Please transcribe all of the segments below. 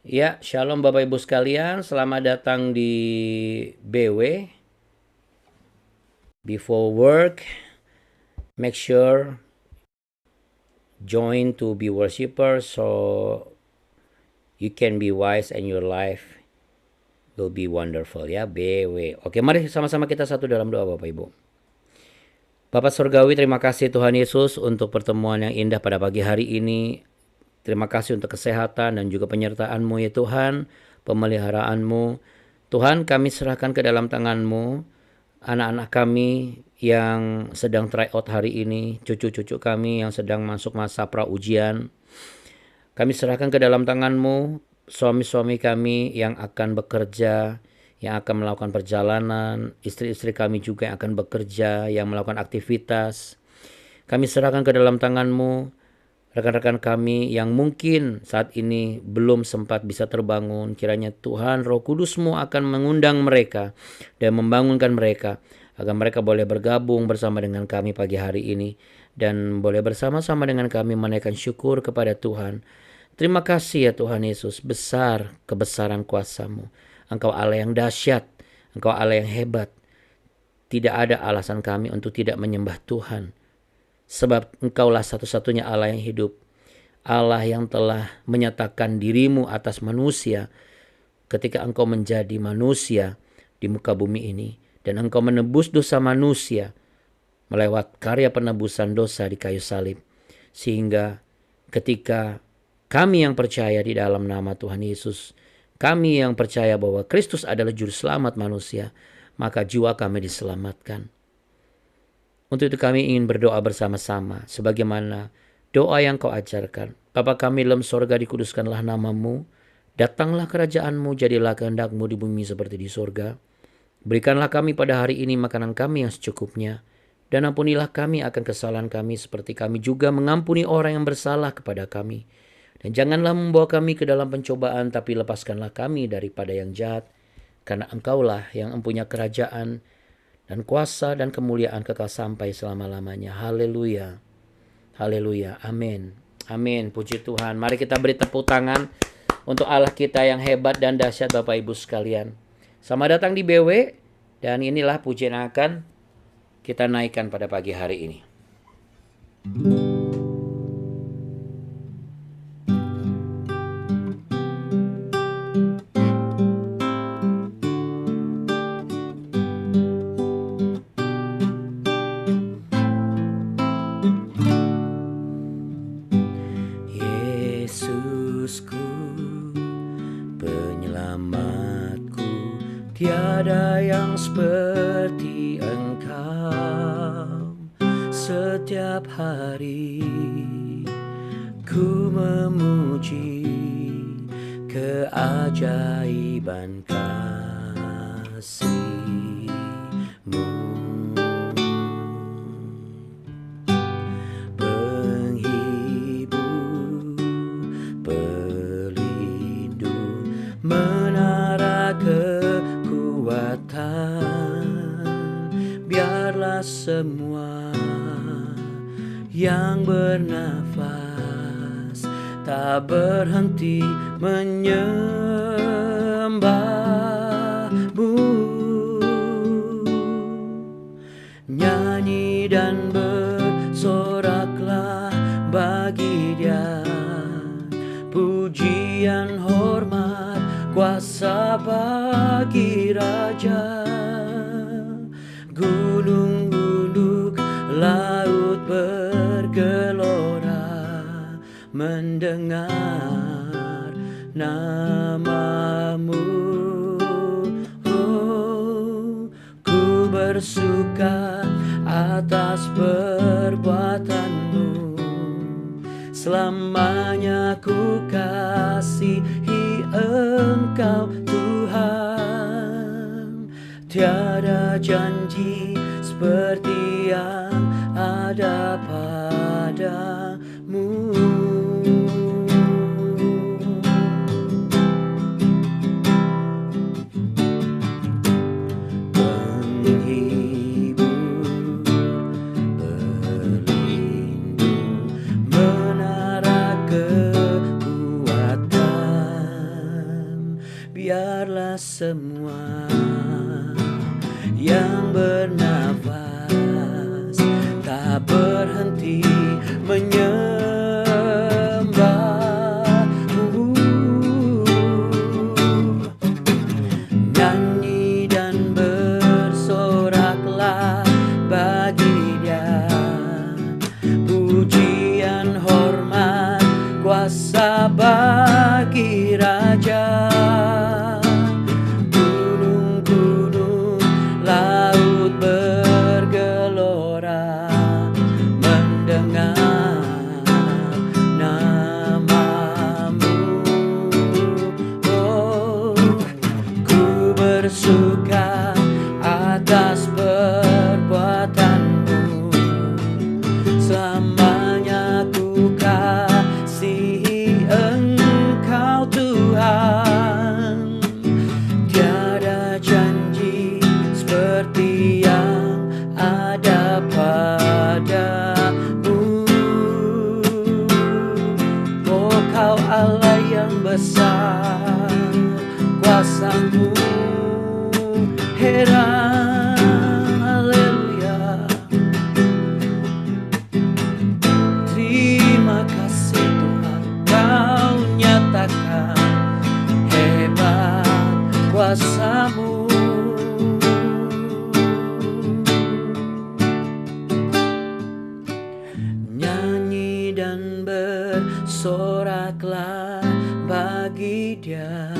Ya, shalom Bapak Ibu sekalian, selamat datang di BW. Before work, make sure join to be worshiper so you can be wise and your life will be wonderful ya, BW. Oke, mari sama-sama kita satu dalam doa Bapak Ibu. Bapak Surgawi, terima kasih Tuhan Yesus untuk pertemuan yang indah pada pagi hari ini. Terima kasih untuk kesehatan dan juga penyertaan-Mu ya Tuhan, pemeliharaanmu. Tuhan, kami serahkan ke dalam tangan-Mu anak-anak kami yang sedang try out hari ini, cucu-cucu kami yang sedang masuk masa pra ujian. Kami serahkan ke dalam tangan-Mu suami-suami kami yang akan bekerja, yang akan melakukan perjalanan, istri-istri kami juga yang akan bekerja, yang melakukan aktivitas. Kami serahkan ke dalam tangan-Mu rekan-rekan kami yang mungkin saat ini belum sempat bisa terbangun. Kiranya Tuhan Roh Kudus-Mu akan mengundang mereka dan membangunkan mereka agar mereka boleh bergabung bersama dengan kami pagi hari ini dan boleh bersama-sama dengan kami menaikkan syukur kepada Tuhan. Terima kasih ya Tuhan Yesus, besar kebesaran kuasa-Mu. Engkau Allah yang dahsyat, Engkau Allah yang hebat. Tidak ada alasan kami untuk tidak menyembah Tuhan. Sebab Engkaulah satu-satunya Allah yang hidup. Allah yang telah menyatakan dirimu atas manusia ketika Engkau menjadi manusia di muka bumi ini. Dan Engkau menebus dosa manusia melewat karya penebusan dosa di kayu salib. Sehingga ketika kami yang percaya di dalam nama Tuhan Yesus, kami yang percaya bahwa Kristus adalah juru selamat manusia, maka jiwa kami diselamatkan. Untuk itu kami ingin berdoa bersama-sama sebagaimana doa yang Kau ajarkan. Bapa kami dalam sorga, dikuduskanlah nama-Mu. Datanglah kerajaan-Mu, jadilah kehendak-Mu di bumi seperti di sorga. Berikanlah kami pada hari ini makanan kami yang secukupnya. Dan ampunilah kami akan kesalahan kami seperti kami juga mengampuni orang yang bersalah kepada kami. Dan janganlah membawa kami ke dalam pencobaan, tapi lepaskanlah kami daripada yang jahat. Karena Engkaulah yang mempunyai kerajaan dan kuasa dan kemuliaan kekal sampai selama-lamanya. Haleluya. Haleluya. Amin. Amin. Puji Tuhan. Mari kita beri tepuk tangan untuk Allah kita yang hebat dan dahsyat Bapak Ibu sekalian. Selamat datang di BW dan inilah pujian yang akan kita naikkan pada pagi hari ini. Tiada yang seperti Engkau. Setiap hari ku memuji keajaiban kasih-Mu. Penghibur, pelindung, menara biarlah semua yang bernafas tak berhenti menyembah-Mu. Nyanyi dan bersoraklah bagi Dia, pujian, hormat, kuasa bagi Raja. Gunung gunung, laut bergelora mendengar nama-Mu. Oh, ku bersuka atas perbuatan-Mu. Selamanya ku kasihi Engkau Tuhan. Tiada janji seperti yang ada padamu. semua yang bernafas tak berhenti menyembahmu. Nyanyi dan bersoraklah bagi Dia, pujian, hormat, kuasa bagi Raja. Gunung-gunung, laut bergelora mendengar namamu. Oh, ku bersuka atas perbuatanmu, selamanya ku kasihi Engkau Tuhan. Tiada janji seperti yang ada padamu. Oh, Kau Allah yang besar, kuasa-Mu heran. Haleluya. Terima kasih Tuhan, Kau nyatakan hebat kuasa-Mu. Nyanyi dan bersoraklah bagi Dia,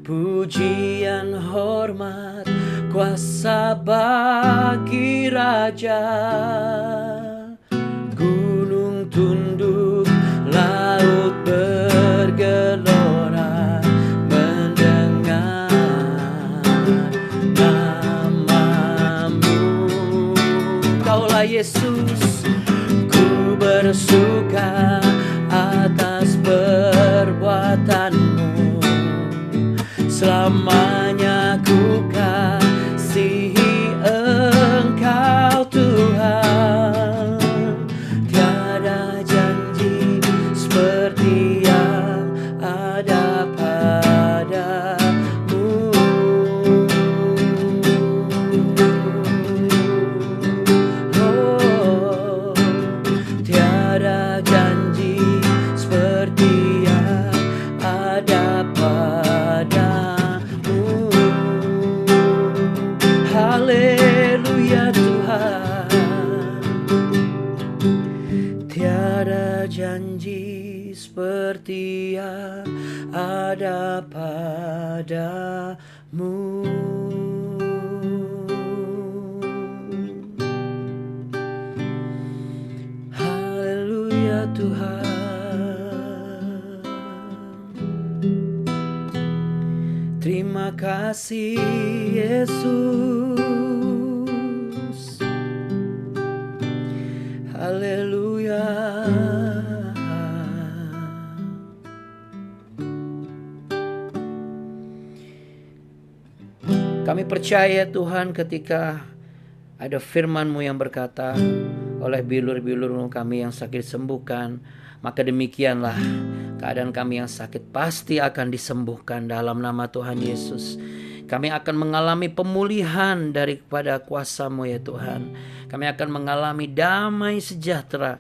pujian, hormat, kuasa bagi Raja. Gunung tunduk, laut bergelora mendengar namamu. Kaulah Yesus, ku bersuka atas perbuatanmu, selamanya ku kasihi Engkau Tuhan. Tiada janji seperti yang ada padamu. Oh, tiada janji seperti yang ada padamu. Haleluya Tuhan. Tiada janji seperti yang ada padamu. Haleluya Tuhan. Terima kasih Yesus. Haleluya. Kami percaya Tuhan, ketika ada firman-Mu yang berkata, oleh bilur-bilur-Mu kami yang sakit sembuhkan, maka demikianlah keadaan kami yang sakit pasti akan disembuhkan dalam nama Tuhan Yesus. Kami akan mengalami pemulihan daripada kuasa-Mu ya Tuhan. Kami akan mengalami damai sejahtera.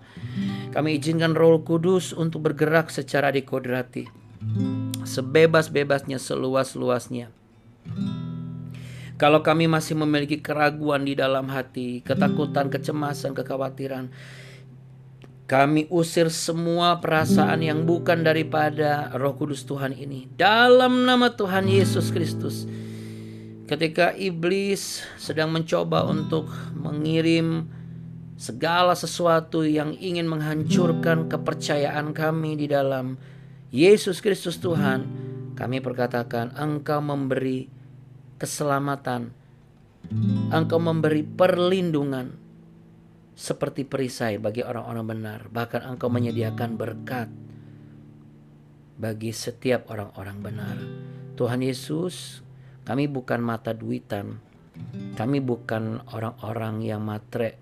Kami izinkan Roh Kudus untuk bergerak secara dikodrati, sebebas-bebasnya, seluas-luasnya. Kalau kami masih memiliki keraguan di dalam hati, ketakutan, kecemasan, kekhawatiran, kami usir semua perasaan yang bukan daripada Roh Kudus Tuhan ini dalam nama Tuhan Yesus Kristus. Ketika iblis sedang mencoba untuk mengirim segala sesuatu yang ingin menghancurkan kepercayaan kami di dalam Yesus Kristus Tuhan, kami perkatakan, Engkau memberi keselamatan, Engkau memberi perlindungan seperti perisai bagi orang-orang benar. Bahkan Engkau menyediakan berkat bagi setiap orang-orang benar. Tuhan Yesus, kami bukan mata duitan, kami bukan orang-orang yang matre.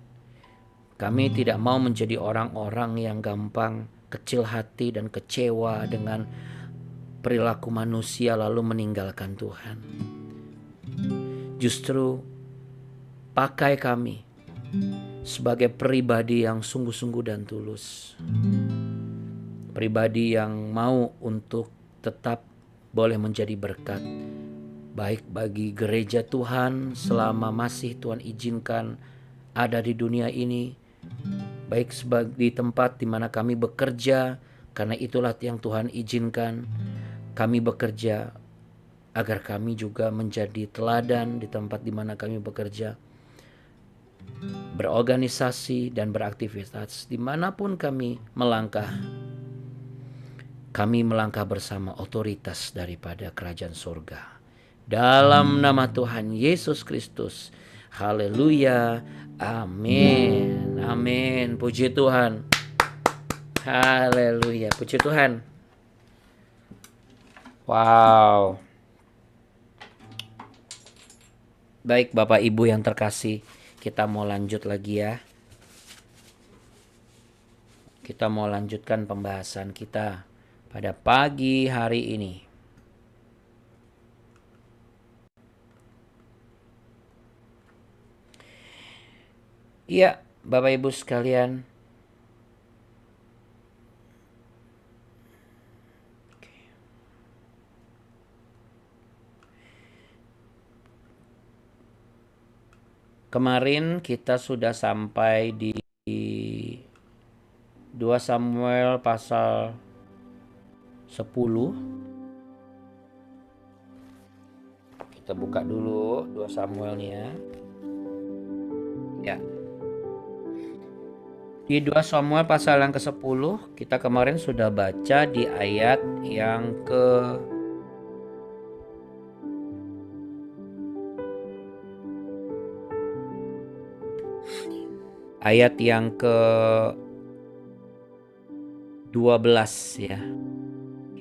Kami tidak mau menjadi orang-orang yang gampang kecil hati dan kecewa dengan perilaku manusia lalu meninggalkan Tuhan. Justru pakai kami sebagai pribadi yang sungguh-sungguh dan tulus. Pribadi yang mau untuk tetap boleh menjadi berkat, baik bagi gereja Tuhan selama masih Tuhan izinkan ada di dunia ini, baik di tempat di mana kami bekerja, karena itulah yang Tuhan izinkan kami bekerja, agar kami juga menjadi teladan di tempat di mana kami bekerja, berorganisasi dan beraktivitas dimanapun kami melangkah. Kami melangkah bersama otoritas daripada kerajaan surga. Dalam nama Tuhan Yesus Kristus. Haleluya. Amin. Amin. Puji Tuhan. Haleluya. Puji Tuhan. Wow. Baik Bapak Ibu yang terkasih, kita mau lanjut lagi ya. Kita mau lanjutkan pembahasan kita pada pagi hari ini. Iya, Bapak Ibu sekalian. Kemarin kita sudah sampai di 2 Samuel pasal 10. Kita buka dulu 2 Samuelnya. Ya. Di 2 Samuel pasal yang ke-10, kita kemarin sudah baca di ayat yang ke-12 ya.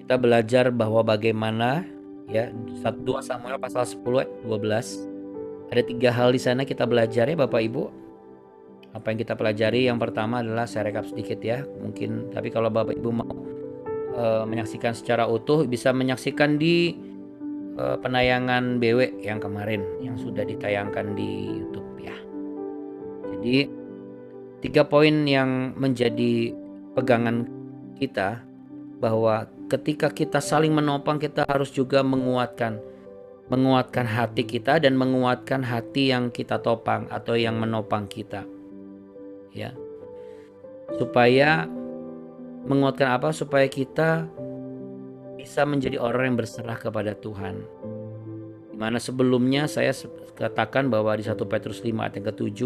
Kita belajar bahwa bagaimana ya 2 Samuel pasal 10 ayat 12. Ada 3 hal di sana kita belajar ya Bapak Ibu. Apa yang kita pelajari? Yang pertama adalah saya rekap sedikit ya. Mungkin tapi kalau Bapak Ibu mau menyaksikan secara utuh bisa menyaksikan di penayangan BW yang kemarin yang sudah ditayangkan di YouTube ya. Jadi 3 poin yang menjadi pegangan kita, bahwa ketika kita saling menopang, kita harus juga menguatkan hati kita dan menguatkan hati yang kita topang atau yang menopang kita. Ya. Supaya menguatkan apa? Supaya kita bisa menjadi orang yang berserah kepada Tuhan. Dimana sebelumnya saya katakan bahwa di 1 Petrus 5 ayat yang ke-7,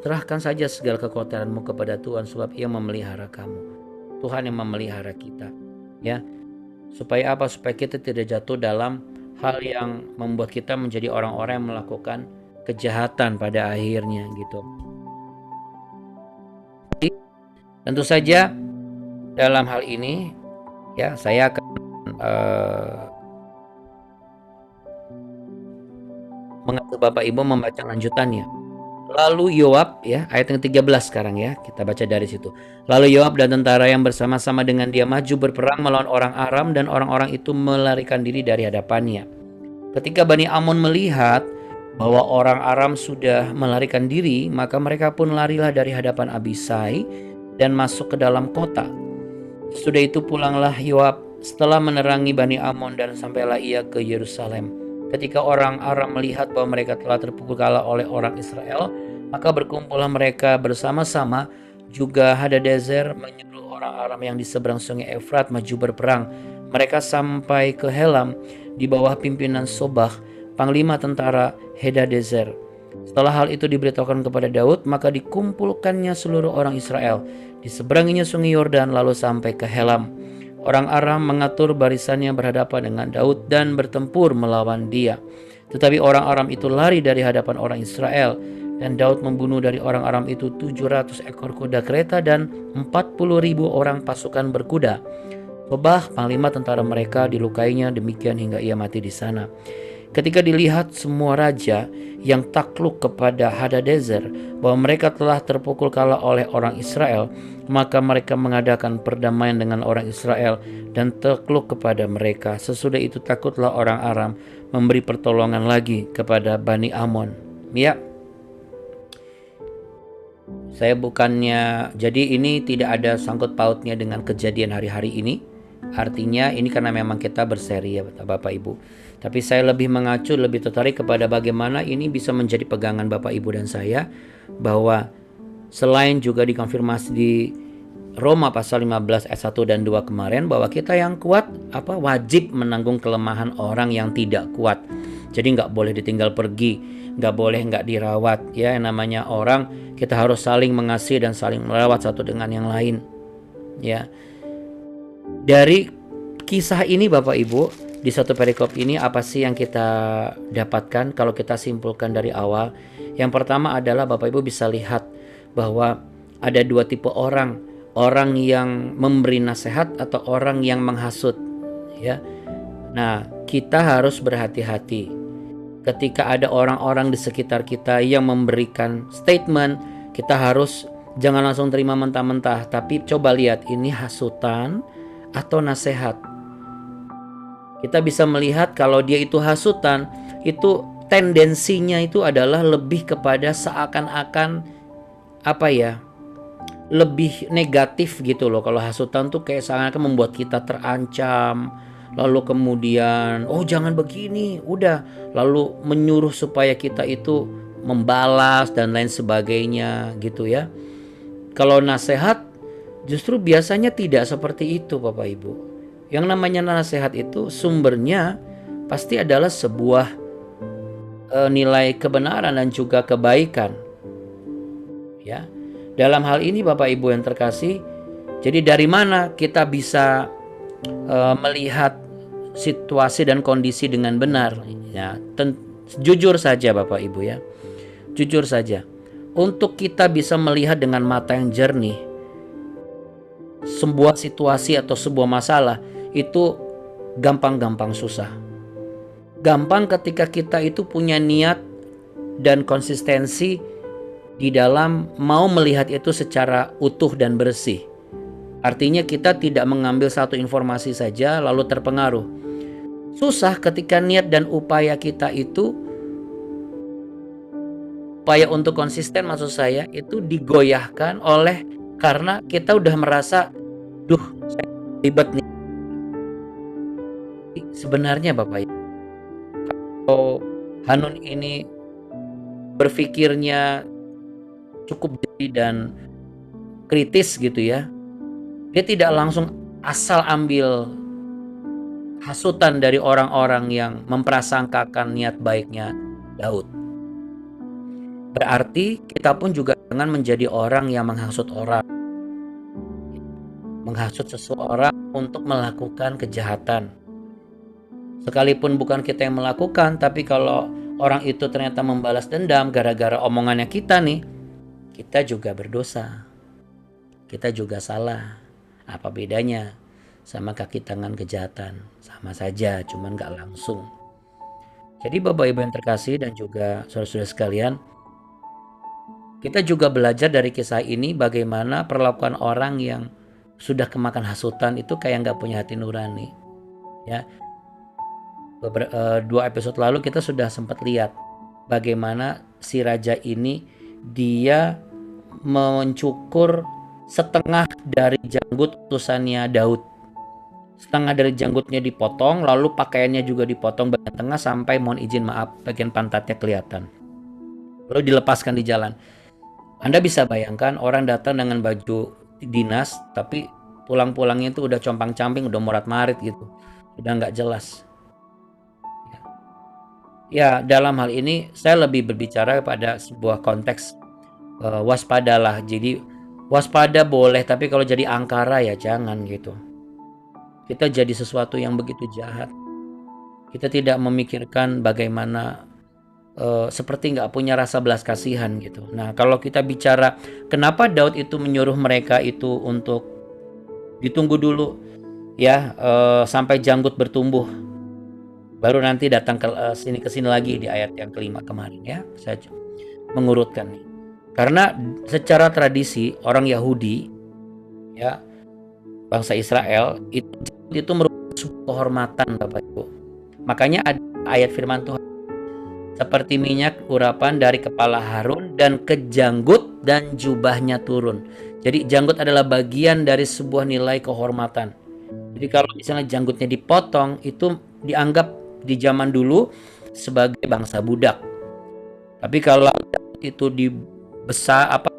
serahkan saja segala kekhawatiranmu kepada Tuhan sebab Ia memelihara kamu. Tuhan yang memelihara kita. Ya. Supaya apa? Supaya kita tidak jatuh dalam hal yang membuat kita menjadi orang-orang yang melakukan kejahatan pada akhirnya gitu. Tentu saja dalam hal ini ya saya akan mengajak Bapak Ibu membaca lanjutannya. Lalu Yoab ya ayat yang 13 sekarang ya, kita baca dari situ. Lalu Yoab dan tentara yang bersama-sama dengan dia maju berperang melawan orang Aram dan orang-orang itu melarikan diri dari hadapannya. Ketika Bani Amon melihat bahwa orang Aram sudah melarikan diri, maka mereka pun larilah dari hadapan Abisai dan masuk ke dalam kota. Sudah itu pulanglah Yoab setelah menerangi Bani Amon dan sampailah ia ke Yerusalem. Ketika orang Aram melihat bahwa mereka telah terpukul kalah oleh orang Israel, maka berkumpullah mereka bersama-sama. Juga Hadadezer menyuruh orang Aram yang di seberang sungai Efrat maju berperang. Mereka sampai ke Helam di bawah pimpinan Sobah, panglima tentara Hadadezer. Setelah hal itu diberitahukan kepada Daud, maka dikumpulkannya seluruh orang Israel. Diseberanginya sungai Yordan lalu sampai ke Helam. Orang Aram mengatur barisannya berhadapan dengan Daud dan bertempur melawan dia. Tetapi orang Aram itu lari dari hadapan orang Israel, dan Daud membunuh dari orang Aram itu 700 ekor kuda kereta dan 40.000 orang pasukan berkuda. Sobah, panglima tentara mereka, dilukainya demikian hingga ia mati di sana. Ketika dilihat semua raja yang takluk kepada Hadadezer bahwa mereka telah terpukul kalah oleh orang Israel, maka mereka mengadakan perdamaian dengan orang Israel dan takluk kepada mereka. Sesudah itu takutlah orang Aram memberi pertolongan lagi kepada Bani Amon. Ya, saya bukannya, jadi ini tidak ada sangkut pautnya dengan kejadian hari-hari ini. Artinya ini karena memang kita berseri ya Bapak Ibu. Tapi saya lebih mengacu, lebih tertarik kepada bagaimana ini bisa menjadi pegangan Bapak Ibu dan saya, bahwa selain juga dikonfirmasi di Roma pasal 15 ayat 1 dan 2 kemarin, bahwa kita yang kuat wajib menanggung kelemahan orang yang tidak kuat. Jadi nggak boleh ditinggal pergi, nggak boleh nggak dirawat. Ya, yang namanya orang, kita harus saling mengasihi dan saling merawat satu dengan yang lain. Ya, dari kisah ini Bapak Ibu, di satu perikop ini apa sih yang kita dapatkan kalau kita simpulkan dari awal? Yang pertama adalah Bapak Ibu bisa lihat bahwa ada dua tipe orang. Orang yang memberi nasihat atau orang yang menghasut, ya. Nah, kita harus berhati-hati ketika ada orang-orang di sekitar kita yang memberikan statement. Kita harus jangan langsung terima mentah-mentah, tapi coba lihat ini hasutan atau nasihat. Kita bisa melihat kalau dia itu hasutan, itu tendensinya itu adalah lebih kepada seakan-akan lebih negatif gitu loh. Kalau hasutan tuh kayak seakan-akan membuat kita terancam, lalu kemudian jangan begini, udah, lalu menyuruh supaya kita itu membalas dan lain sebagainya gitu ya. Kalau nasihat justru biasanya tidak seperti itu Bapak Ibu. Yang namanya nasihat itu sumbernya pasti adalah sebuah nilai kebenaran dan juga kebaikan. Ya. Dalam hal ini Bapak Ibu yang terkasih, jadi dari mana kita bisa melihat situasi dan kondisi dengan benar? Ya, jujur saja Bapak Ibu ya. Jujur saja. Untuk kita bisa melihat dengan mata yang jernih sebuah situasi atau sebuah masalah, itu gampang-gampang susah. Gampang ketika kita itu punya niat dan konsistensi di dalam mau melihat itu secara utuh dan bersih. Artinya kita tidak mengambil satu informasi saja lalu terpengaruh. Susah ketika niat dan upaya kita itu, upaya untuk konsisten maksud saya, itu digoyahkan oleh karena kita udah merasa, saya ribet nih. Sebenarnya Bapak Ibu, kalau Hanun ini berpikirnya cukup jeli dan kritis gitu ya, dia tidak langsung asal ambil hasutan dari orang-orang yang memprasangkakan niat baiknya Daud. Berarti kita pun juga jangan menjadi orang yang menghasut orang, menghasut seseorang untuk melakukan kejahatan. Sekalipun bukan kita yang melakukan, tapi kalau orang itu ternyata membalas dendam gara-gara omongannya kita nih, kita juga berdosa. Kita juga salah. Apa bedanya sama kaki tangan kejahatan? Sama saja, cuman gak langsung. Jadi Bapak Ibu yang terkasih dan juga saudara-saudara sekalian, kita juga belajar dari kisah ini bagaimana perlakuan orang yang sudah kemakan hasutan itu kayak gak punya hati nurani. Ya, 2 episode lalu kita sudah sempat lihat bagaimana si raja ini dia mencukur setengah dari janggut utusannya Daud. Setengah dari janggutnya dipotong, lalu pakaiannya juga dipotong bagian tengah sampai mohon izin maaf bagian pantatnya kelihatan. Lalu dilepaskan di jalan. Anda bisa bayangkan orang datang dengan baju dinas tapi pulang-pulangnya itu udah compang-camping, udah morat-marit gitu. Udah nggak jelas. Ya, dalam hal ini saya lebih berbicara pada sebuah konteks waspadalah. Jadi waspada boleh, tapi kalau jadi angkara ya jangan gitu. Kita jadi sesuatu yang begitu jahat. Kita tidak memikirkan bagaimana seperti nggak punya rasa belas kasihan gitu. Nah, kalau kita bicara kenapa Daud itu menyuruh mereka itu untuk ditunggu dulu ya sampai janggut bertumbuh. Baru nanti datang ke sini lagi di ayat yang kelima kemarin ya. Saya mengurutkan nih. Karena secara tradisi orang Yahudi ya, bangsa Israel itu merupakan sebuah kehormatan Bapak Ibu. Makanya ada ayat firman Tuhan, seperti minyak urapan dari kepala Harun dan ke janggut dan jubahnya turun. Jadi janggut adalah bagian dari sebuah nilai kehormatan. Jadi kalau misalnya janggutnya dipotong, itu dianggap di zaman dulu sebagai bangsa budak. Tapi kalau itu dibesar apa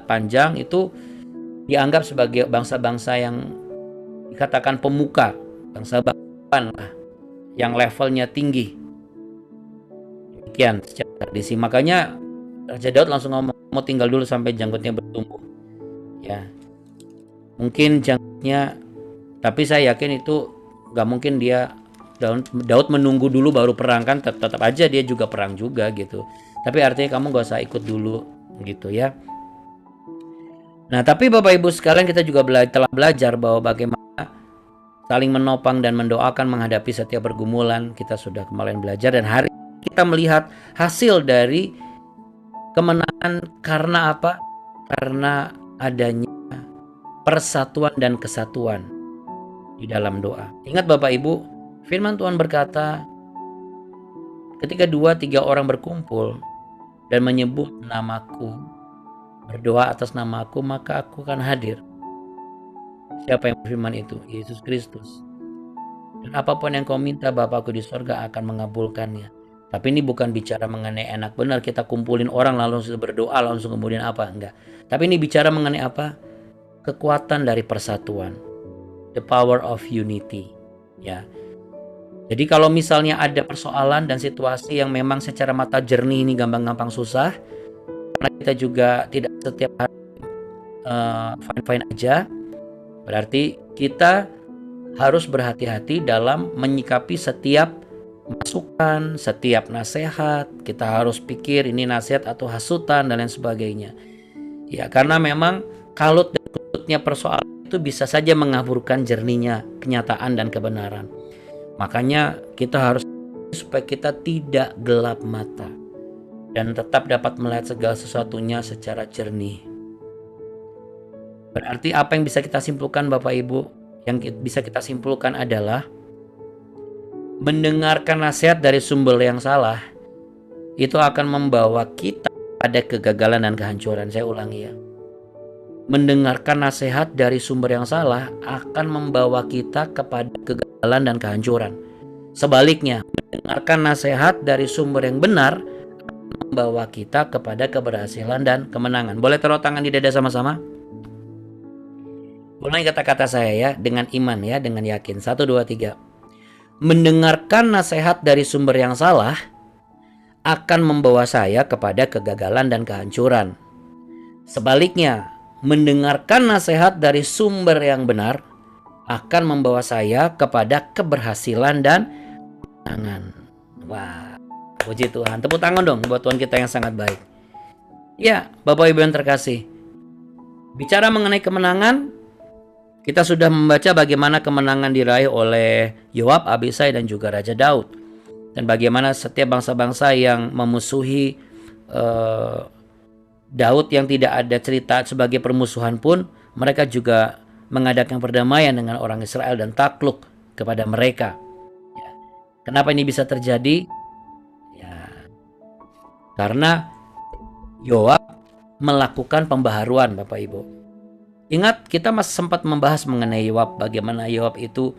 panjang, itu dianggap sebagai bangsa-bangsa yang dikatakan pemuka, bangsa bangsawan lah, yang levelnya tinggi. Demikian secara tradisi. Makanya Raja Daud langsung ngomong, mau tinggal dulu sampai janggutnya bertumbuh. Ya, mungkin janggutnya, tapi saya yakin itu nggak mungkin Daud menunggu dulu baru perang, kan tetap aja dia juga perang juga gitu. Tapi artinya kamu gak usah ikut dulu gitu ya. Nah, tapi Bapak Ibu sekalian, kita juga telah belajar bahwa bagaimana saling menopang dan mendoakan menghadapi setiap pergumulan. Kita sudah kemarin belajar, dan hari ini kita melihat hasil dari kemenangan. Karena apa? Karena adanya persatuan dan kesatuan di dalam doa. Ingat Bapak Ibu, firman Tuhan berkata, ketika 2-3 orang berkumpul dan menyebut namaku, berdoa atas namaku, maka aku akan hadir. Siapa yang berfirman itu? Yesus Kristus. Dan apapun yang kau minta, Bapakku di sorga akan mengabulkannya. Tapi ini bukan bicara mengenai enak benar kita kumpulin orang lalu berdoa langsung kemudian apa, enggak. Tapi ini bicara mengenai apa? Kekuatan dari persatuan. The power of unity. Ya. Jadi kalau misalnya ada persoalan dan situasi yang memang secara mata jernih ini gampang-gampang susah, karena kita juga tidak setiap hari fine-fine aja, berarti kita harus berhati-hati dalam menyikapi setiap masukan, setiap nasihat. Kita harus pikir ini nasihat atau hasutan dan lain sebagainya. Ya, karena memang kalut dan kututnya persoalan itu bisa saja mengaburkan jernihnya kenyataan dan kebenaran. Makanya kita harus supaya kita tidak gelap mata dan tetap dapat melihat segala sesuatunya secara jernih. Berarti apa yang bisa kita simpulkan Bapak Ibu? Yang bisa kita simpulkan adalah mendengarkan nasihat dari sumber yang salah itu akan membawa kita pada kegagalan dan kehancuran. Saya ulangi ya. Mendengarkan nasihat dari sumber yang salah akan membawa kita kepada kegagalan dan kehancuran. Sebaliknya, mendengarkan nasihat dari sumber yang benar akan membawa kita kepada keberhasilan dan kemenangan. Boleh taruh tangan di dada sama-sama? Ulangi kata-kata saya ya, dengan iman ya, dengan yakin. 1, 2, 3. Mendengarkan nasihat dari sumber yang salah akan membawa saya kepada kegagalan dan kehancuran. Sebaliknya, mendengarkan nasihat dari sumber yang benar akan membawa saya kepada keberhasilan dan kemenangan. Wah, puji Tuhan. Tepuk tangan dong buat Tuhan kita yang sangat baik. Ya, Bapak Ibu yang terkasih, bicara mengenai kemenangan, kita sudah membaca bagaimana kemenangan diraih oleh Yoab, Abisai, dan juga Raja Daud. Dan bagaimana setiap bangsa-bangsa yang memusuhi Daud yang tidak ada cerita sebagai permusuhan pun, mereka juga mengadakan perdamaian dengan orang Israel dan takluk kepada mereka. Ya. Kenapa ini bisa terjadi? Ya, karena Yoab melakukan pembaharuan, Bapak Ibu. Ingat, kita masih sempat membahas mengenai Yoab, bagaimana Yoab itu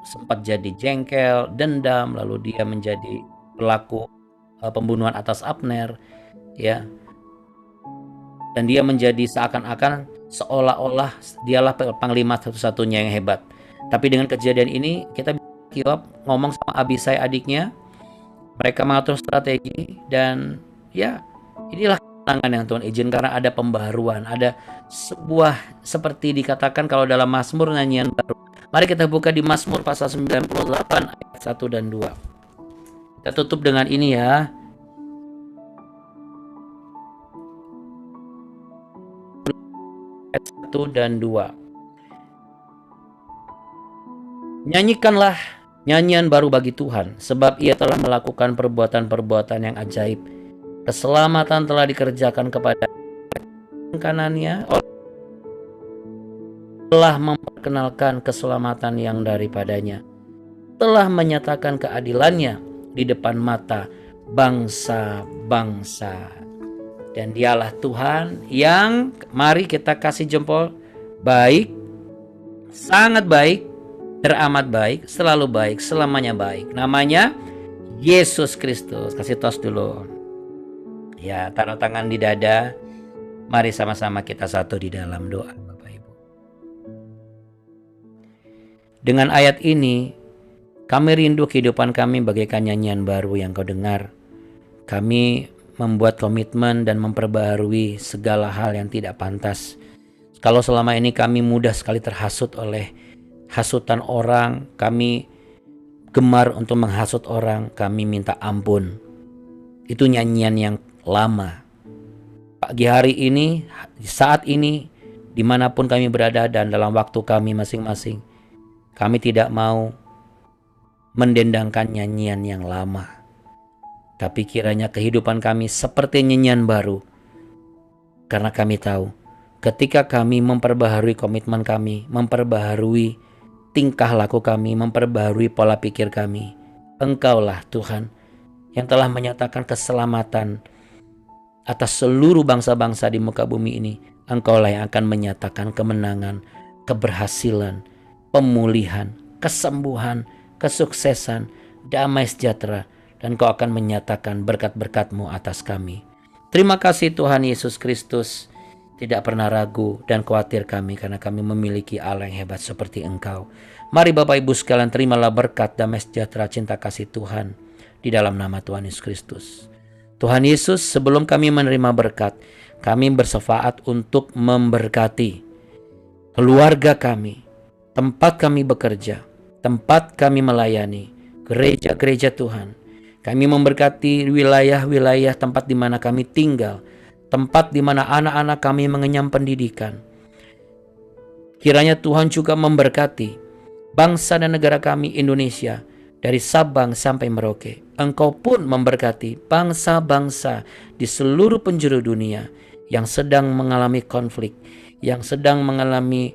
sempat jadi jengkel, dendam, lalu dia menjadi pelaku pembunuhan atas Abner, ya. Dan dia menjadi seakan-akan seolah-olah dialah panglima satu-satunya yang hebat. Tapi dengan kejadian ini kita bisa Yoab ngomong sama Abisai adiknya, mereka mengatur strategi, dan ya inilah kemenangan yang Tuhan izin karena ada pembaharuan, ada sebuah seperti dikatakan kalau dalam Mazmur nyanyian baru. Mari kita buka di Mazmur pasal 98 ayat 1 dan 2. Kita tutup dengan ini ya. Ayat 1 dan 2. nyanyian baru bagi Tuhan, sebab Ia telah melakukan perbuatan-perbuatan yang ajaib. Keselamatan telah dikerjakan kepada kanannya, telah memperkenalkan keselamatan yang daripadanya, telah menyatakan keadilannya di depan mata bangsa-bangsa. Dan Dialah Tuhan yang, mari kita kasih jempol, baik, sangat baik, teramat baik, selalu baik, selamanya baik. Namanya Yesus Kristus. Kasih tos dulu. Ya, taruh tangan di dada. Mari sama-sama kita satu di dalam doa, Bapak Ibu. Dengan ayat ini, kami rindu kehidupan kami bagaikan nyanyian baru yang Kau dengar. Kami membuat komitmen dan memperbaharui segala hal yang tidak pantas. Kalau selama ini kami mudah sekali terhasut oleh hasutan orang, kami gemar untuk menghasut orang, kami minta ampun. Itu nyanyian yang lama. Pagi hari ini, saat ini, dimanapun kami berada dan dalam waktu kami masing-masing, kami tidak mau mendendangkan nyanyian yang lama. Tapi kiranya kehidupan kami seperti nyanyian baru. Karena kami tahu, ketika kami memperbaharui komitmen kami, memperbaharui tingkah laku kami, memperbaharui pola pikir kami, Engkaulah Tuhan yang telah menyatakan keselamatan atas seluruh bangsa-bangsa di muka bumi ini. Engkaulah yang akan menyatakan kemenangan, keberhasilan, pemulihan, kesembuhan, kesuksesan, damai sejahtera, dan Kau akan menyatakan berkat-berkat-Mu atas kami. Terima kasih Tuhan Yesus Kristus, tidak pernah ragu dan khawatir kami karena kami memiliki Allah yang hebat seperti Engkau. Mari Bapak Ibu sekalian, terimalah berkat, damai sejahtera, cinta kasih Tuhan di dalam nama Tuhan Yesus Kristus. Tuhan Yesus, sebelum kami menerima berkat, kami bersefaat untuk memberkati keluarga kami, tempat kami bekerja, tempat kami melayani, gereja-gereja Tuhan. Kami memberkati wilayah-wilayah tempat di mana kami tinggal, tempat di mana anak-anak kami mengenyam pendidikan. Kiranya Tuhan juga memberkati bangsa dan negara kami Indonesia, dari Sabang sampai Merauke. Engkau pun memberkati bangsa-bangsa di seluruh penjuru dunia yang sedang mengalami konflik, yang sedang mengalami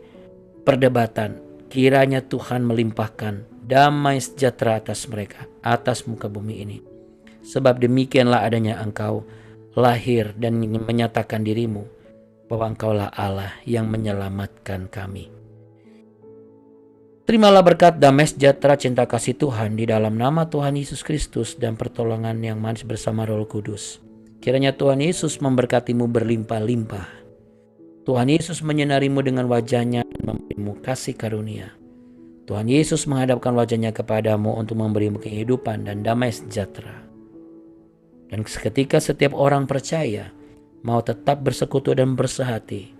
perdebatan. Kiranya Tuhan melimpahkan damai sejahtera atas mereka, atas muka bumi ini. Sebab demikianlah adanya Engkau lahir dan menyatakan dirimu bahwa Engkaulah Allah yang menyelamatkan kami. Terimalah berkat, damai sejahtera, cinta kasih Tuhan di dalam nama Tuhan Yesus Kristus dan pertolongan yang manis bersama Roh Kudus. Kiranya Tuhan Yesus memberkatimu berlimpah-limpah. Tuhan Yesus menyinarimu dengan wajahnya dan memberimu kasih karunia. Tuhan Yesus menghadapkan wajahnya kepadamu untuk memberimu kehidupan dan damai sejahtera. Dan seketika setiap orang percaya mau tetap bersekutu dan bersehati,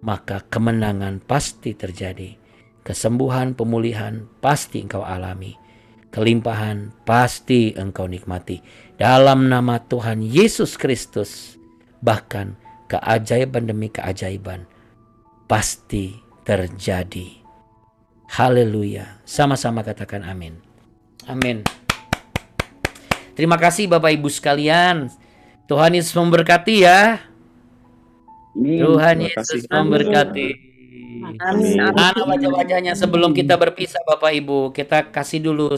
maka kemenangan pasti terjadi. Kesembuhan, pemulihan pasti engkau alami. Kelimpahan pasti engkau nikmati. Dalam nama Tuhan Yesus Kristus, bahkan keajaiban demi keajaiban pasti terjadi. Haleluya. Sama-sama katakan amin. Amin. Terima kasih Bapak Ibu sekalian. Tuhan Yesus memberkati ya. Tuhan Yesus memberkati. Amin. Mana wajah-wajahnya sebelum kita berpisah Bapak Ibu? Kita kasih dulu,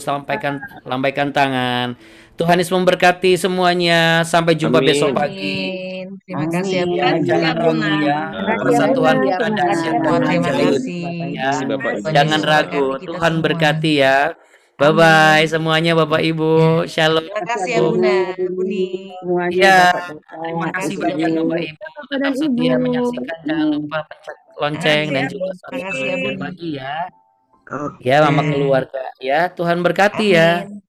lambaikan tangan. Tuhan Yesus memberkati semuanya. Sampai jumpa besok pagi. Terima kasih Ya, jangan ragu ya. Persatuan kita dahsyat dan Terima ajaib. kasih. Ya, Bapak Ibu. jangan ragu. Tuhan berkati ya. Bye-bye semuanya Bapak Ibu. Shalom. Terima kasih ya Bunda, Buni. Ya, Terima terima kasih kasih banyak Bapak Bapak Ibu. Tetap setia menyaksikan. Jangan lupa pencet lonceng dan juga Terima kasih ya Buni. berbagi ya. Ya, Mama keluarga. Ya, Tuhan berkati ya. Amin.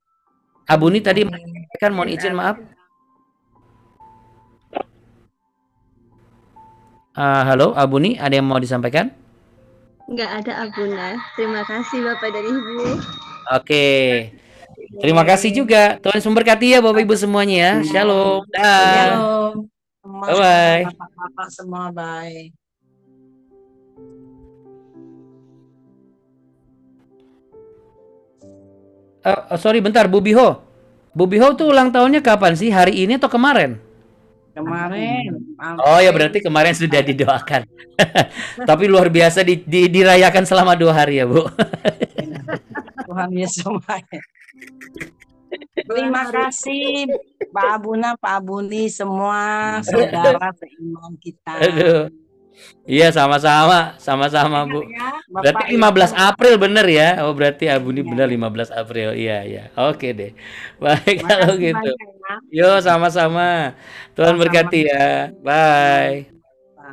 Abuni tadi Amin. kan mohon izin maaf. Halo Abuni, ada yang mau disampaikan? Nggak ada Abuna. Terima kasih Bapak dan Ibu. Oke. Terima kasih juga. Tuhan Yesus memberkati ya Bapak Ibu semuanya ya. Shalom. Dah. Shalom. Bye-bye. Bapak semua, bye. Sorry bentar, Bu Biho. Bu Biho tuh ulang tahunnya kapan sih? Hari ini atau kemarin? Kemarin. Oh ya berarti kemarin sudah didoakan. Tapi luar biasa dirayakan selama 2 hari ya Bu. Tuhan Yesus semuanya. Terima kasih Pak Abuna, Pak Abuni, semua saudara seiman kita. Aduh. Iya sama-sama, sama-sama Bu. Ya, Berarti Bapak 15 April bener ya? Oh berarti Abu ini benar 15 April. Iya iya. Oke deh. Baik kalau Makasih gitu. banyak ya. Yo sama-sama. Tuhan Sama-sama. berkati ya. Bye.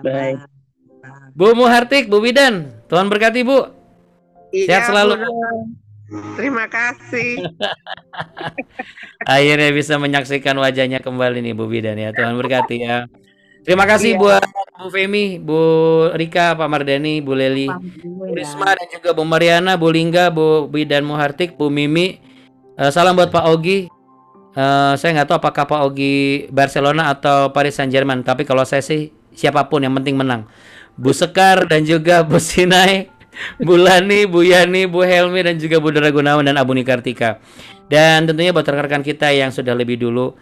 Bye. Bu Muhartik, Bu Bidan. Tuhan berkati Bu. Sehat selalu. Bu. Terima kasih. Akhirnya bisa menyaksikan wajahnya kembali nih Bu Bidan ya. Tuhan berkati ya. Terima kasih buat Bu Femi, Bu Rika, Pak Mardani, Bu Leli, Bu Risma dan juga Bu Mariana, Bu Lingga, Bu Bidan Muhartik, Bu Mimi. Salam buat Pak Ogi. Saya nggak tahu apakah Pak Ogi Barcelona atau Paris Saint-Germain, tapi kalau saya sih siapapun yang penting menang. Bu Sekar dan juga Bu Sinai, Bu Lani, Bu Yani, Bu Helmi dan juga Bu Dara Gunawan dan Abu Nikartika. Dan tentunya buat rekan-rekan kita yang sudah lebih dulu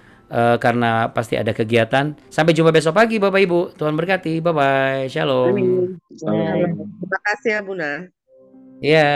karena pasti ada kegiatan. Sampai jumpa besok pagi Bapak Ibu. Tuhan berkati. Bye bye. Shalom. Terima kasih ya Bunda. Ya.